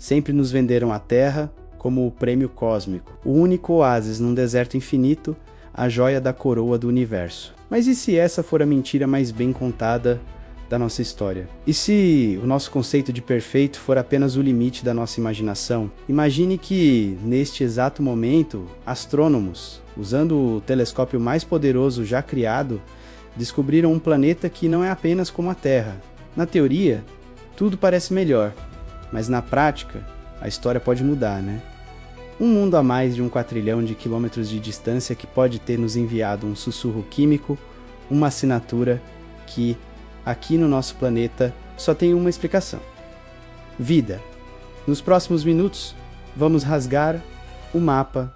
Sempre nos venderam a Terra como o prêmio cósmico, o único oásis num deserto infinito, a joia da coroa do universo. Mas e se essa for a mentira mais bem contada da nossa história? E se o nosso conceito de perfeito for apenas o limite da nossa imaginação? Imagine que, neste exato momento, astrônomos, usando o telescópio mais poderoso já criado, descobriram um planeta que não é apenas como a Terra. Na teoria, tudo parece melhor, mas na prática, a história pode mudar, né? Um mundo a mais de 1 quatrilhão de quilômetros de distância que pode ter nos enviado um sussurro químico, uma assinatura que, aqui no nosso planeta, só tem uma explicação: vida. Nos próximos minutos, vamos rasgar o mapa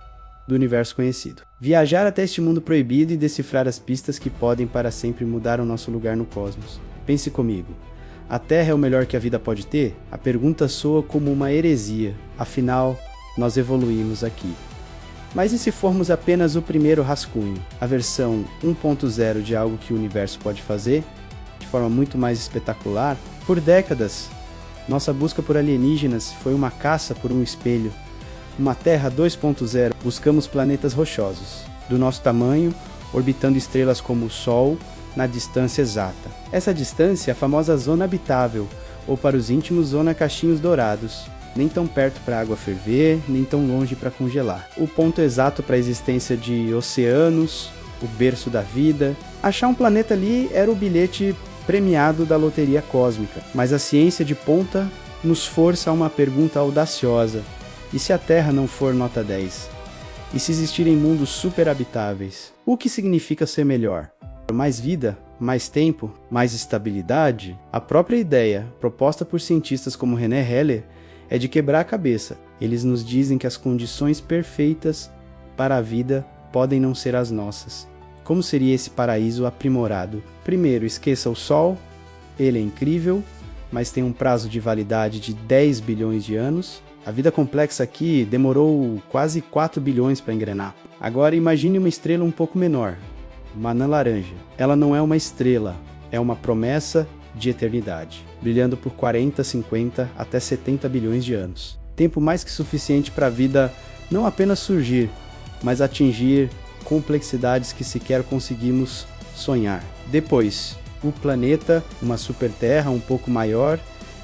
do universo conhecido. Viajar até este mundo proibido e decifrar as pistas que podem para sempre mudar o nosso lugar no cosmos. Pense comigo. A Terra é o melhor que a vida pode ter? A pergunta soa como uma heresia, afinal, nós evoluímos aqui. Mas e se formos apenas o primeiro rascunho, a versão 1.0 de algo que o universo pode fazer, de forma muito mais espetacular? Por décadas, nossa busca por alienígenas foi uma caça por um espelho. Uma Terra 2.0, buscamos planetas rochosos, do nosso tamanho, orbitando estrelas como o Sol, na distância exata. Essa distância é a famosa zona habitável, ou para os íntimos, zona cachinhos dourados. Nem tão perto para a água ferver, nem tão longe para congelar. O ponto exato para a existência de oceanos, o berço da vida. Achar um planeta ali era o bilhete premiado da loteria cósmica. Mas a ciência de ponta nos força a uma pergunta audaciosa. E se a Terra não for nota 10? E se existirem mundos superabitáveis? O que significa ser melhor? Mais vida? Mais tempo? Mais estabilidade? A própria ideia, proposta por cientistas como René Heller, é de quebrar a cabeça. Eles nos dizem que as condições perfeitas para a vida podem não ser as nossas. Como seria esse paraíso aprimorado? Primeiro, esqueça o Sol. Ele é incrível, mas tem um prazo de validade de 10 bilhões de anos. A vida complexa aqui demorou quase 4 bilhões para engrenar. Agora imagine uma estrela um pouco menor, uma anã laranja. Ela não é uma estrela, é uma promessa de eternidade, brilhando por 40, 50 até 70 bilhões de anos. Tempo mais que suficiente para a vida não apenas surgir, mas atingir complexidades que sequer conseguimos sonhar. Depois, o planeta, uma superterra um pouco maior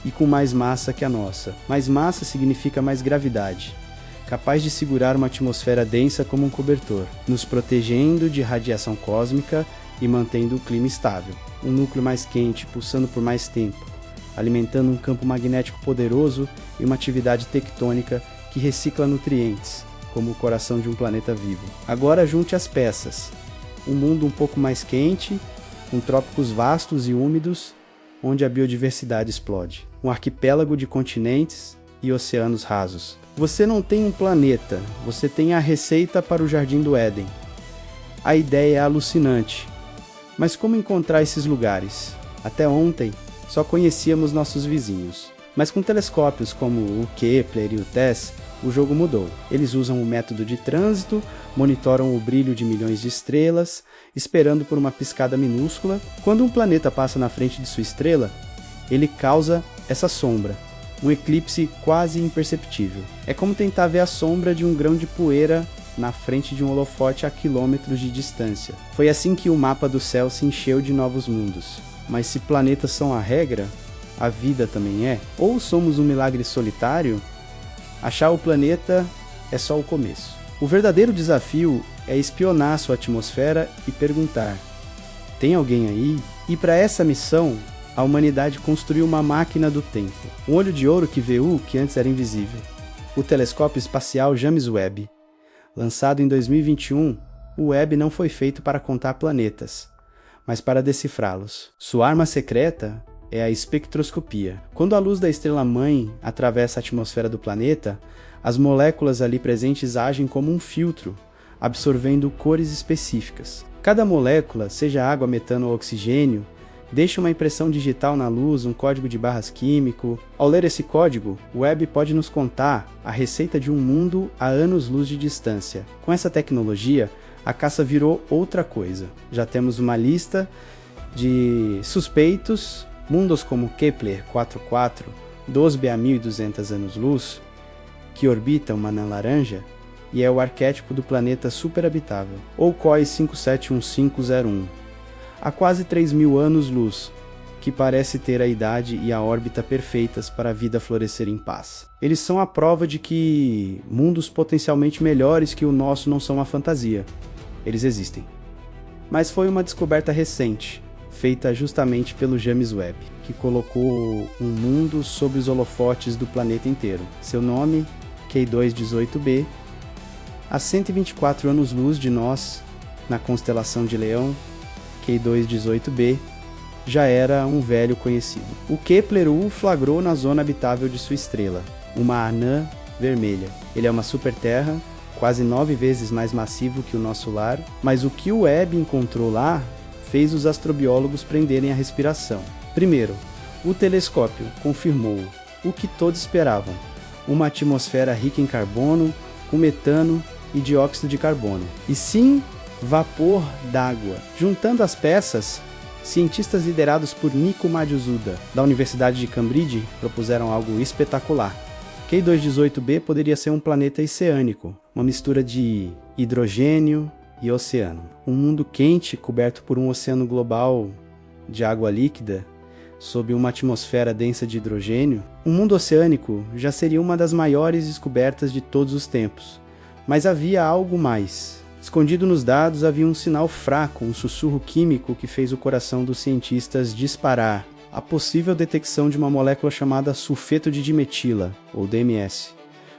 e com mais massa que a nossa. Mais massa significa mais gravidade, capaz de segurar uma atmosfera densa como um cobertor, nos protegendo de radiação cósmica e mantendo o clima estável. Um núcleo mais quente, pulsando por mais tempo, alimentando um campo magnético poderoso e uma atividade tectônica que recicla nutrientes, como o coração de um planeta vivo. Agora junte as peças. Um mundo um pouco mais quente, com trópicos vastos e úmidos, onde a biodiversidade explode. Um arquipélago de continentes e oceanos rasos. Você não tem um planeta, você tem a receita para o Jardim do Éden. A ideia é alucinante. Mas como encontrar esses lugares? Até ontem, só conhecíamos nossos vizinhos. Mas com telescópios como o Kepler e o TESS, o jogo mudou. Eles usam o método de trânsito, monitoram o brilho de milhões de estrelas, esperando por uma piscada minúscula. Quando um planeta passa na frente de sua estrela, ele causa essa sombra, um eclipse quase imperceptível. É como tentar ver a sombra de um grão de poeira na frente de um holofote a quilômetros de distância. Foi assim que o mapa do céu se encheu de novos mundos. Mas se planetas são a regra, a vida também é? Ou somos um milagre solitário? Achar o planeta é só o começo. O verdadeiro desafio é espionar sua atmosfera e perguntar: tem alguém aí? E para essa missão, a humanidade construiu uma máquina do tempo. Um olho de ouro que vê o que antes era invisível. O telescópio espacial James Webb. Lançado em 2021, o Webb não foi feito para contar planetas, mas para decifrá-los. Sua arma secreta é a espectroscopia. Quando a luz da estrela-mãe atravessa a atmosfera do planeta, as moléculas ali presentes agem como um filtro, absorvendo cores específicas. Cada molécula, seja água, metano ou oxigênio, deixa uma impressão digital na luz, um código de barras químico. Ao ler esse código, o Webb pode nos contar a receita de um mundo a anos-luz de distância. Com essa tecnologia, a caça virou outra coisa. Já temos uma lista de suspeitos, mundos como Kepler 44, Dosbe a 1.200 anos-luz, que orbita uma anã laranja, e é o arquétipo do planeta superhabitável, ou COI 571501, há quase 3.000 anos-luz, que parece ter a idade e a órbita perfeitas para a vida florescer em paz. Eles são a prova de que mundos potencialmente melhores que o nosso não são uma fantasia. Eles existem. Mas foi uma descoberta recente, feita justamente pelo James Webb, que colocou um mundo sob os holofotes do planeta inteiro. Seu nome, K2-18b, a 124 anos-luz de nós, na constelação de Leão, K2-18b, já era um velho conhecido. O Kepler o flagrou na zona habitável de sua estrela, uma anã vermelha. Ele é uma superterra, quase 9 vezes mais massivo que o nosso lar, mas o que o Webb encontrou lá fez os astrobiólogos prenderem a respiração. Primeiro, o telescópio confirmou o que todos esperavam: uma atmosfera rica em carbono, com metano e dióxido de carbono. E sim, vapor d'água. Juntando as peças, cientistas liderados por Nico Madhusuda, da Universidade de Cambridge, propuseram algo espetacular. K2-18b poderia ser um planeta oceânico, uma mistura de hidrogênio e oceano. Um mundo quente coberto por um oceano global de água líquida, sob uma atmosfera densa de hidrogênio. Um mundo oceânico já seria uma das maiores descobertas de todos os tempos. Mas havia algo mais. Escondido nos dados havia um sinal fraco, um sussurro químico que fez o coração dos cientistas disparar: a possível detecção de uma molécula chamada sulfeto de dimetila, ou DMS.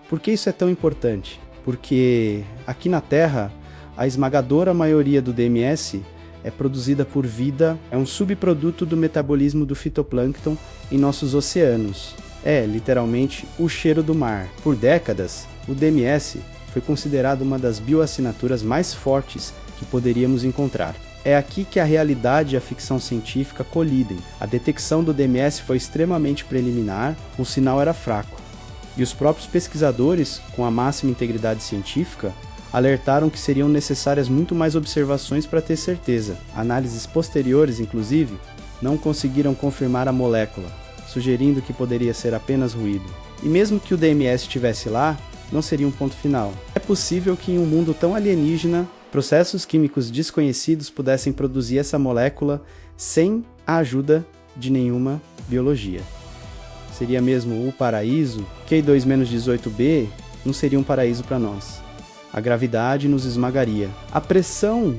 Por que isso é tão importante? Porque aqui na Terra, a esmagadora maioria do DMS é produzida por vida, é um subproduto do metabolismo do fitoplâncton em nossos oceanos. É, literalmente, o cheiro do mar. Por décadas, o DMS foi considerado uma das bioassinaturas mais fortes que poderíamos encontrar. É aqui que a realidade e a ficção científica colidem. A detecção do DMS foi extremamente preliminar, o sinal era fraco. E os próprios pesquisadores, com a máxima integridade científica, alertaram que seriam necessárias muito mais observações para ter certeza. Análises posteriores, inclusive, não conseguiram confirmar a molécula, sugerindo que poderia ser apenas ruído. E mesmo que o DMS estivesse lá, não seria um ponto final. É possível que em um mundo tão alienígena, processos químicos desconhecidos pudessem produzir essa molécula sem a ajuda de nenhuma biologia. Seria mesmo o paraíso? K2-18b não seria um paraíso para nós. A gravidade nos esmagaria. A pressão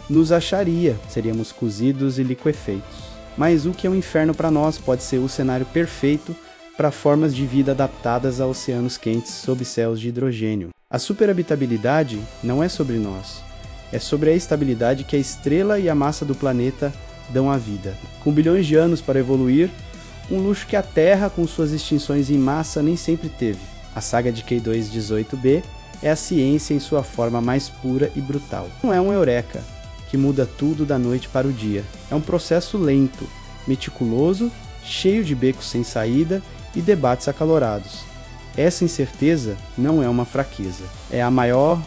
nos acharia. Seríamos cozidos e liquefeitos. Mas o que é um inferno para nós pode ser o cenário perfeito para formas de vida adaptadas a oceanos quentes sob céus de hidrogênio. A superhabitabilidade não é sobre nós, é sobre a estabilidade que a estrela e a massa do planeta dão à vida. Com bilhões de anos para evoluir, um luxo que a Terra, com suas extinções em massa, nem sempre teve. A saga de K2-18b é a ciência em sua forma mais pura e brutal. Não é um eureka, que muda tudo da noite para o dia. É um processo lento, meticuloso, cheio de becos sem saída e debates acalorados. Essa incerteza não é uma fraqueza, é a maior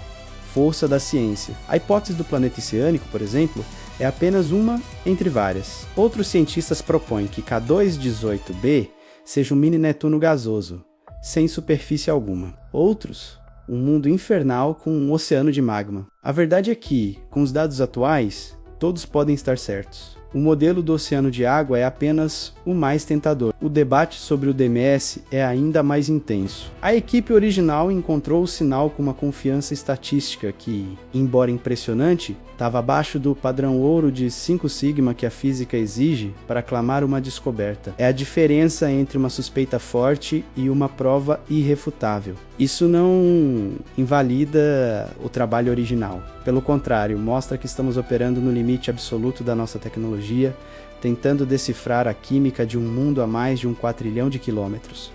força da ciência. A hipótese do planeta oceânico, por exemplo, é apenas uma entre várias. Outros cientistas propõem que K2-18b seja um mini Netuno gasoso, sem superfície alguma. Outros, um mundo infernal com um oceano de magma. A verdade é que, com os dados atuais, todos podem estar certos. O modelo do oceano de água é apenas o mais tentador. O debate sobre o DMS é ainda mais intenso. A equipe original encontrou o sinal com uma confiança estatística que, embora impressionante, estava abaixo do padrão ouro de 5 sigma que a física exige para aclamar uma descoberta. É a diferença entre uma suspeita forte e uma prova irrefutável. Isso não invalida o trabalho original. Pelo contrário, mostra que estamos operando no limite absoluto da nossa tecnologia, tentando decifrar a química de um mundo a mais de 1 quatrilhão de quilômetros.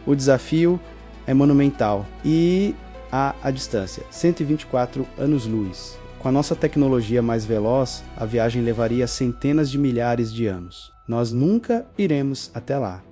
O desafio é monumental e há a distância, 124 anos-luz. Com a nossa tecnologia mais veloz, a viagem levaria centenas de milhares de anos. Nós nunca iremos até lá.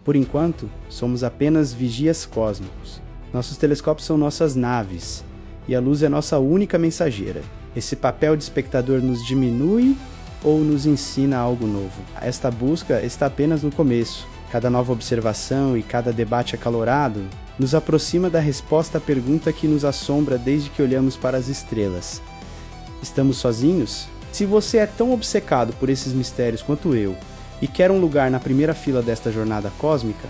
Por enquanto, somos apenas vigias cósmicos. Nossos telescópios são nossas naves, e a luz é nossa única mensageira. Esse papel de espectador nos diminui ou nos ensina algo novo? Esta busca está apenas no começo. Cada nova observação e cada debate acalorado nos aproxima da resposta à pergunta que nos assombra desde que olhamos para as estrelas. Estamos sozinhos? Se você é tão obcecado por esses mistérios quanto eu e quer um lugar na primeira fila desta jornada cósmica,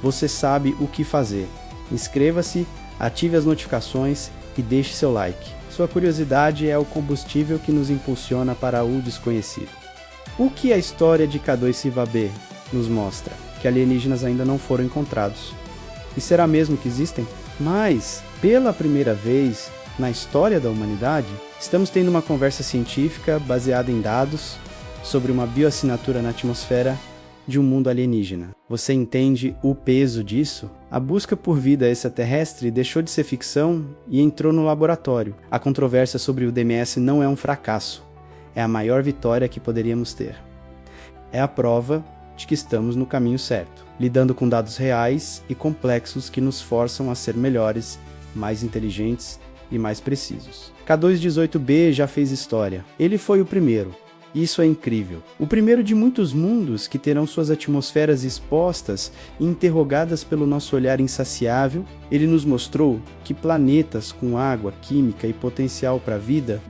você sabe o que fazer. Inscreva-se, ative as notificações e deixe seu like. Sua curiosidade é o combustível que nos impulsiona para o desconhecido. O que a história de K2-SIVA-B nos mostra? Que alienígenas ainda não foram encontrados. E será mesmo que existem? Mas, pela primeira vez na história da humanidade, estamos tendo uma conversa científica baseada em dados sobre uma bioassinatura na atmosfera de um mundo alienígena. Você entende o peso disso? A busca por vida extraterrestre deixou de ser ficção e entrou no laboratório. A controvérsia sobre o DMS não é um fracasso. É a maior vitória que poderíamos ter. É a prova de que estamos no caminho certo, lidando com dados reais e complexos que nos forçam a ser melhores, mais inteligentes e mais precisos. K2-18b já fez história. Ele foi o primeiro. Isso é incrível. O primeiro de muitos mundos que terão suas atmosferas expostas e interrogadas pelo nosso olhar insaciável. Ele nos mostrou que planetas com água, química e potencial para a vida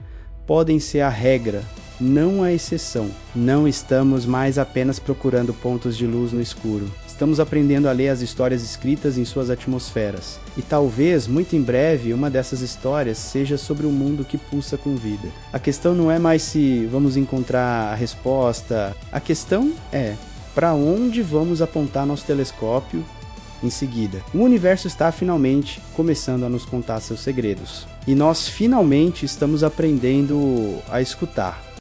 podem ser a regra, não a exceção. Não estamos mais apenas procurando pontos de luz no escuro. Estamos aprendendo a ler as histórias escritas em suas atmosferas. E talvez, muito em breve, uma dessas histórias seja sobre um mundo que pulsa com vida. A questão não é mais se vamos encontrar a resposta. A questão é, para onde vamos apontar nosso telescópio em seguida? O universo está finalmente começando a nos contar seus segredos. E nós finalmente estamos aprendendo a escutar.